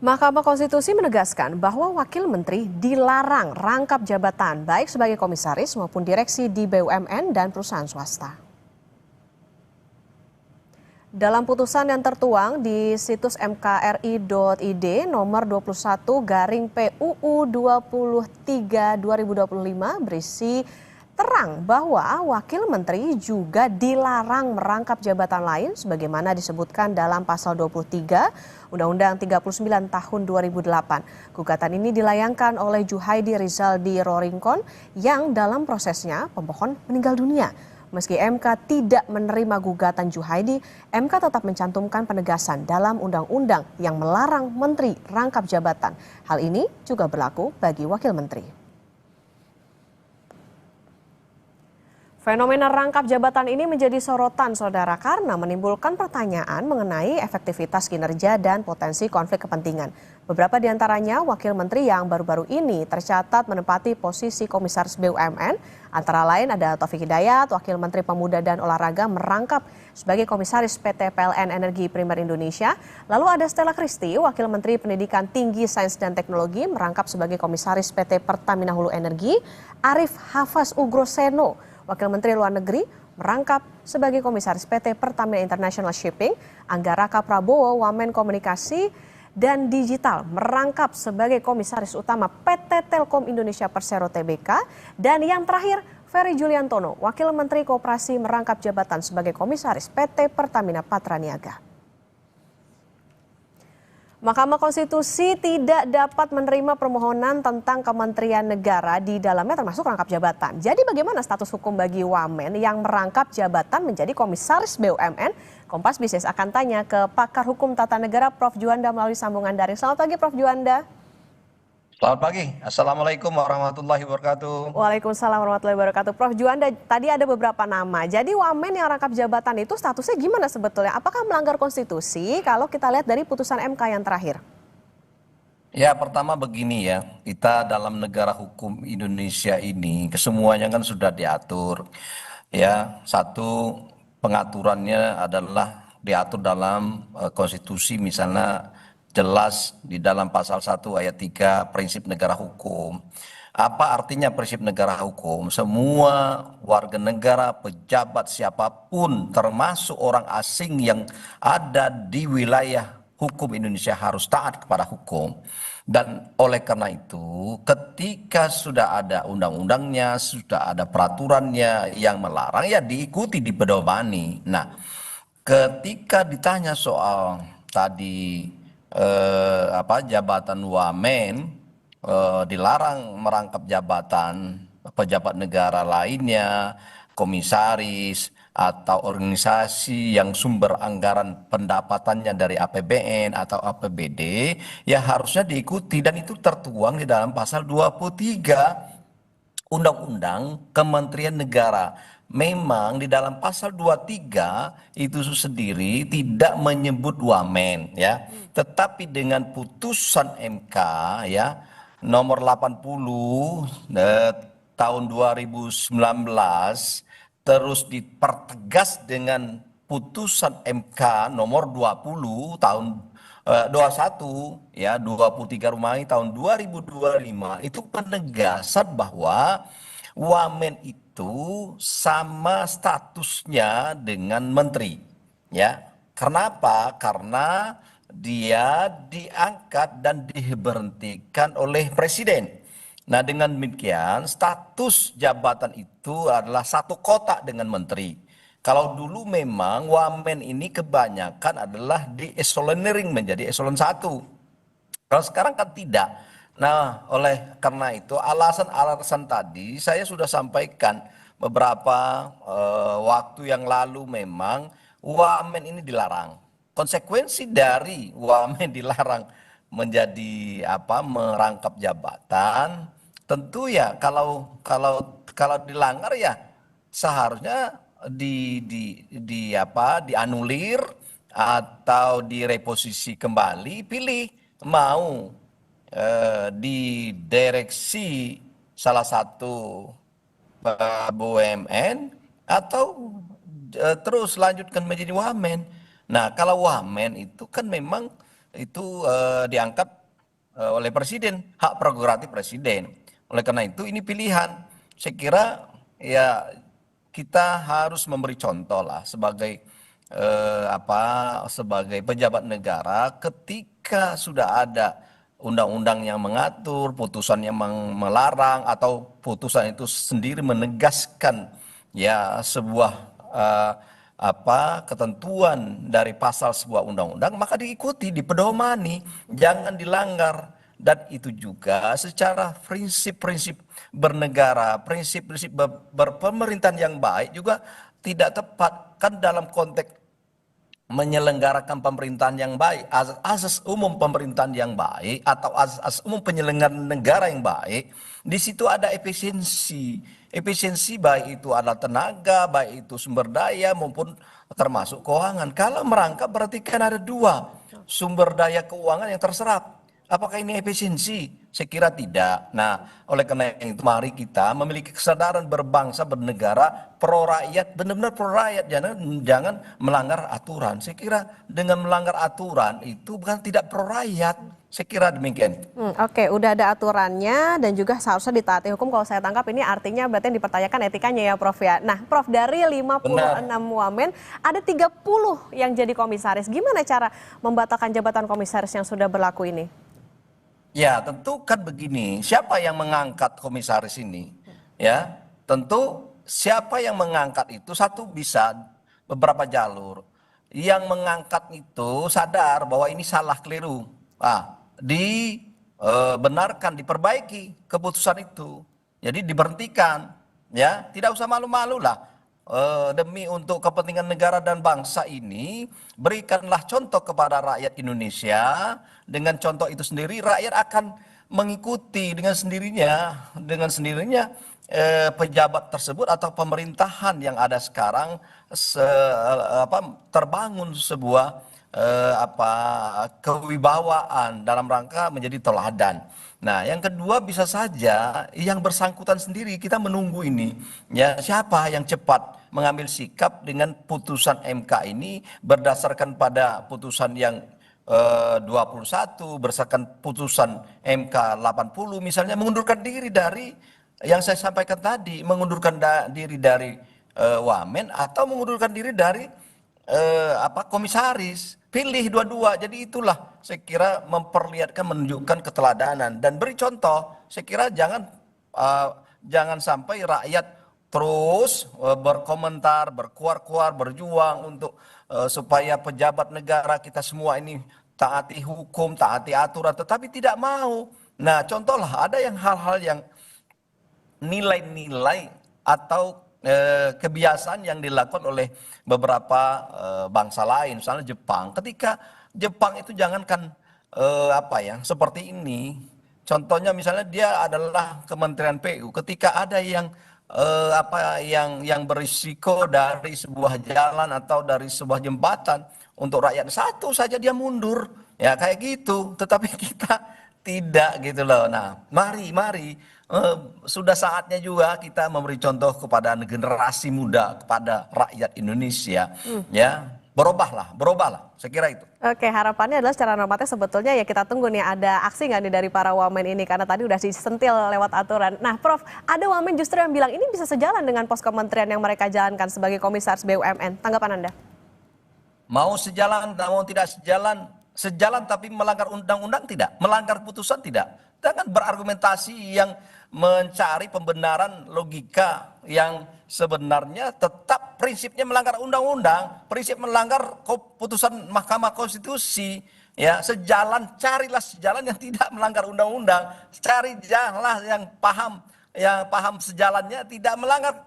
Mahkamah Konstitusi menegaskan bahwa wakil menteri dilarang rangkap jabatan baik sebagai komisaris maupun direksi di BUMN dan perusahaan swasta. Dalam putusan yang tertuang di situs mkri.id nomor 21/PUU 23/2025 berisi terang bahwa wakil menteri juga dilarang merangkap jabatan lain sebagaimana disebutkan dalam pasal 23 Undang-Undang 39 tahun 2008. Gugatan ini dilayangkan oleh Juhaidi Rizaldi Roringkon yang dalam prosesnya pemohon meninggal dunia. Meski MK tidak menerima gugatan Juhaidi, MK tetap mencantumkan penegasan dalam undang-undang yang melarang menteri rangkap jabatan. Hal ini juga berlaku bagi wakil menteri. Fenomena rangkap jabatan ini menjadi sorotan saudara karena menimbulkan pertanyaan mengenai efektivitas kinerja dan potensi konflik kepentingan. Beberapa di antaranya wakil menteri yang baru-baru ini tercatat menempati posisi komisaris BUMN. Antara lain ada Taufik Hidayat, wakil menteri pemuda dan olahraga merangkap sebagai komisaris PT PLN Energi Primer Indonesia. Lalu ada Stella Christy, wakil menteri pendidikan tinggi sains dan teknologi merangkap sebagai komisaris PT Pertamina Hulu Energi. Arif Hafaz Ugroseno, wakil menteri luar negeri merangkap sebagai komisaris PT Pertamina International Shipping. Anggaraka Prabowo, wamen komunikasi dan digital merangkap sebagai komisaris utama PT Telkom Indonesia Persero Tbk. Dan yang terakhir Ferry Juliantono, wakil menteri koperasi merangkap jabatan sebagai komisaris PT Pertamina Patraniaga. Mahkamah Konstitusi tidak dapat menerima permohonan tentang kementerian negara di dalamnya termasuk rangkap jabatan. Jadi bagaimana status hukum bagi wamen yang merangkap jabatan menjadi komisaris BUMN? Kompas Bisnis akan tanya ke pakar hukum tata negara Prof. Juanda melalui sambungan daring. Selamat pagi Prof. Juanda. Selamat pagi, Assalamualaikum warahmatullahi wabarakatuh. Waalaikumsalam warahmatullahi wabarakatuh. Prof. Juanda, tadi ada beberapa nama. Jadi wamen yang rangkap jabatan itu statusnya gimana sebetulnya? Apakah melanggar konstitusi kalau kita lihat dari putusan MK yang terakhir? Ya, pertama begini ya, kita dalam negara hukum Indonesia ini kesemuanya kan sudah diatur. Ya, satu pengaturannya adalah diatur dalam konstitusi, misalnya jelas di dalam pasal 1 ayat 3 prinsip negara hukum. Apa artinya prinsip negara hukum? Semua warga negara, pejabat siapapun termasuk orang asing yang ada di wilayah hukum Indonesia harus taat kepada hukum. Dan oleh karena itu ketika sudah ada undang-undangnya, sudah ada peraturannya yang melarang ya diikuti, dipedomani. Nah, ketika ditanya soal tadi jabatan wamen dilarang merangkap jabatan pejabat negara lainnya, komisaris atau organisasi yang sumber anggaran pendapatannya dari APBN atau APBD, ya harusnya diikuti dan itu tertuang di dalam pasal 23 Undang-Undang Kementerian Negara. Memang di dalam pasal 23 itu sendiri tidak menyebut wamen ya. Tetapi dengan putusan MK ya nomor 80 tahun 2019 terus dipertegas dengan putusan MK nomor 20 tahun 21 ya 23 Romawi tahun 2025 itu penegasan bahwa wamen itu sama statusnya dengan menteri ya. Kenapa? Karena dia diangkat dan diberhentikan oleh presiden. Nah, dengan demikian status jabatan itu adalah satu kotak dengan menteri. Kalau dulu memang wamen ini kebanyakan adalah di eselonering menjadi eselon 1. Kalau sekarang kan tidak. Nah, oleh karena itu alasan-alasan tadi saya sudah sampaikan beberapa waktu yang lalu memang wamen ini dilarang. Konsekuensi dari wamen dilarang menjadi merangkap jabatan, tentu ya kalau dilanggar ya seharusnya dianulir atau direposisi kembali, pilih mau di direksi salah satu BUMN atau terus lanjutkan menjadi wamen. Nah, kalau wamen itu kan memang itu diangkat oleh presiden, hak prerogatif presiden. Oleh karena itu ini pilihan. Saya kira ya kita harus memberi contoh lah sebagai sebagai pejabat negara ketika sudah ada undang-undang yang mengatur, putusan yang melarang atau putusan itu sendiri menegaskan ya sebuah eh, ketentuan dari pasal sebuah undang-undang, maka diikuti, dipedomani, jangan dilanggar. Dan itu juga secara prinsip-prinsip bernegara, prinsip-prinsip berpemerintahan yang baik juga tidak tepat kan dalam konteks menyelenggarakan pemerintahan yang baik, asas umum pemerintahan yang baik atau asas umum penyelenggaraan negara yang baik, di situ ada efisiensi. Efisiensi baik itu adalah tenaga, baik itu sumber daya maupun termasuk keuangan. Kalau merangkap berarti kan ada dua sumber daya keuangan yang terserap. Apakah ini efisiensi? Saya kira tidak. Nah, oleh karena itu mari kita memiliki kesadaran berbangsa, bernegara, pro rakyat, benar-benar pro rakyat, jangan melanggar aturan. Saya kira dengan melanggar aturan itu bukan tidak pro rakyat. Saya kira demikian. Oke, udah ada aturannya dan juga seharusnya ditaati hukum. Kalau saya tangkap ini artinya berarti yang dipertanyakan etikanya ya Prof ya. Nah Prof, dari 56 Benar. wamen ada 30 yang jadi komisaris. Gimana cara membatalkan jabatan komisaris yang sudah berlaku ini? Ya, tentu kan begini, siapa yang mengangkat komisaris ini? Ya, tentu siapa yang mengangkat itu satu bisa beberapa jalur. Yang mengangkat itu sadar bahwa ini salah keliru. Dibenarkan, diperbaiki keputusan itu. Jadi diberhentikan, ya, tidak usah malu-malu lah. Demi untuk kepentingan negara dan bangsa ini, berikanlah contoh kepada rakyat Indonesia. Dengan contoh itu sendiri, rakyat akan mengikuti dengan sendirinya pejabat tersebut atau pemerintahan yang ada sekarang terbangun sebuah kewibawaan dalam rangka menjadi teladan. Nah, yang kedua bisa saja yang bersangkutan sendiri kita menunggu ini ya siapa yang cepat mengambil sikap dengan putusan MK ini berdasarkan pada putusan yang 21 berdasarkan putusan MK 80 misalnya mengundurkan diri dari yang saya sampaikan tadi, mengundurkan diri dari wamen atau mengundurkan diri dari komisaris. Pilih dua-dua. Jadi itulah saya kira memperlihatkan, menunjukkan keteladanan dan beri contoh. Saya kira jangan sampai rakyat terus berkomentar, berkuar-kuar, berjuang untuk supaya pejabat negara kita semua ini taati hukum, taati aturan, tetapi tidak mau. Nah, contohlah ada yang hal-hal yang nilai-nilai atau kebiasaan yang dilakukan oleh beberapa bangsa lain, misalnya Jepang. Ketika Jepang itu jangankan seperti ini. Contohnya misalnya dia adalah Kementerian PU. Ketika ada yang berisiko dari sebuah jalan atau dari sebuah jembatan untuk rakyat satu saja dia mundur. Ya kayak gitu. Tetapi kita tidak gitu loh. Nah, mari sudah saatnya juga kita memberi contoh kepada generasi muda, kepada rakyat Indonesia, ya berubahlah, saya kira itu. Oke, harapannya adalah secara normatif sebetulnya ya kita tunggu nih ada aksi nggak nih dari para wamen ini karena tadi udah disentil lewat aturan. Nah Prof, ada wamen justru yang bilang ini bisa sejalan dengan pos kementerian yang mereka jalankan sebagai komisaris BUMN. Tanggapan Anda? Mau sejalan, mau tidak sejalan, sejalan tapi melanggar undang-undang tidak, melanggar putusan tidak. Jangan berargumentasi yang mencari pembenaran logika yang sebenarnya tetap prinsipnya melanggar undang-undang, prinsip melanggar putusan Mahkamah Konstitusi. Ya, carilah sejalan yang tidak melanggar undang-undang, cari jalan yang paham sejalannya tidak melanggar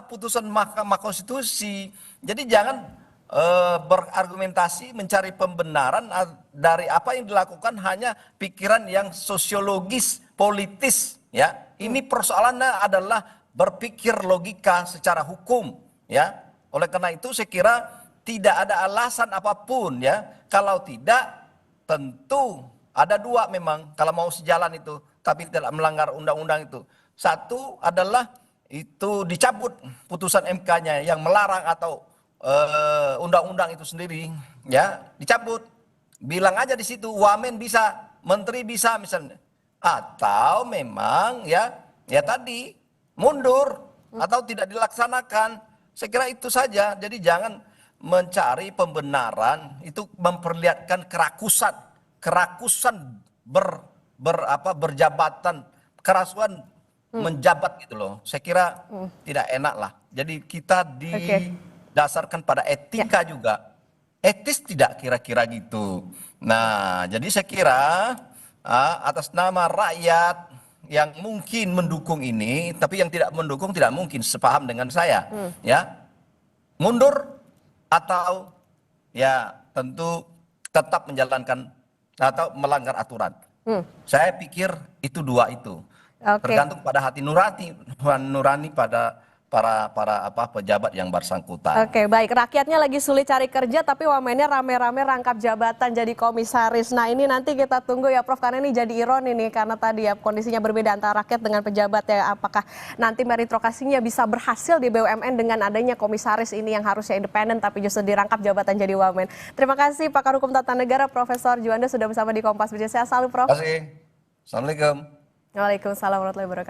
putusan Mahkamah Konstitusi. Jadi jangan berargumentasi mencari pembenaran dari apa yang dilakukan hanya pikiran yang sosiologis, politis, ya. Ini persoalannya adalah berpikir logika secara hukum, ya. Oleh karena itu saya kira tidak ada alasan apapun, ya. Kalau tidak tentu ada dua memang kalau mau sejalan itu tapi tidak melanggar undang-undang itu. Satu adalah itu dicabut putusan MK-nya yang melarang atau undang-undang itu sendiri, ya dicabut. bilang aja di situ, wamen bisa, menteri bisa misalnya. Atau memang ya tadi mundur atau tidak dilaksanakan. Saya kira itu saja. Jadi jangan mencari pembenaran itu memperlihatkan kerakusan berjabatan, kerasuan menjabat gitu loh. Saya kira tidak enak lah. Jadi kita Oke. didasarkan pada etika juga. Etis tidak kira-kira gitu. Nah, jadi saya kira atas nama rakyat yang mungkin mendukung ini, tapi yang tidak mendukung tidak mungkin sepaham dengan saya, ya mundur atau ya tentu tetap menjalankan atau melanggar aturan. Saya pikir itu dua itu. Oke. Tergantung pada hati nurani pada para pejabat yang bersangkutan. Oke, baik. Rakyatnya lagi sulit cari kerja, tapi wamennya rame-rame rangkap jabatan jadi komisaris. Nah, ini nanti kita tunggu ya, Prof, karena ini jadi ironi nih, karena tadi ya kondisinya berbeda antara rakyat dengan pejabat ya. Apakah nanti meritokrasinya bisa berhasil di BUMN dengan adanya komisaris ini yang harusnya independen, tapi justru dirangkap jabatan jadi wamen. Terima kasih Pakar Hukum Tata Negara, Profesor Juanda sudah bersama di Kompas. Sehat selalu, Prof. Terima kasih. Assalamualaikum. Waalaikumsalam warahmatullahi wabarakatuh.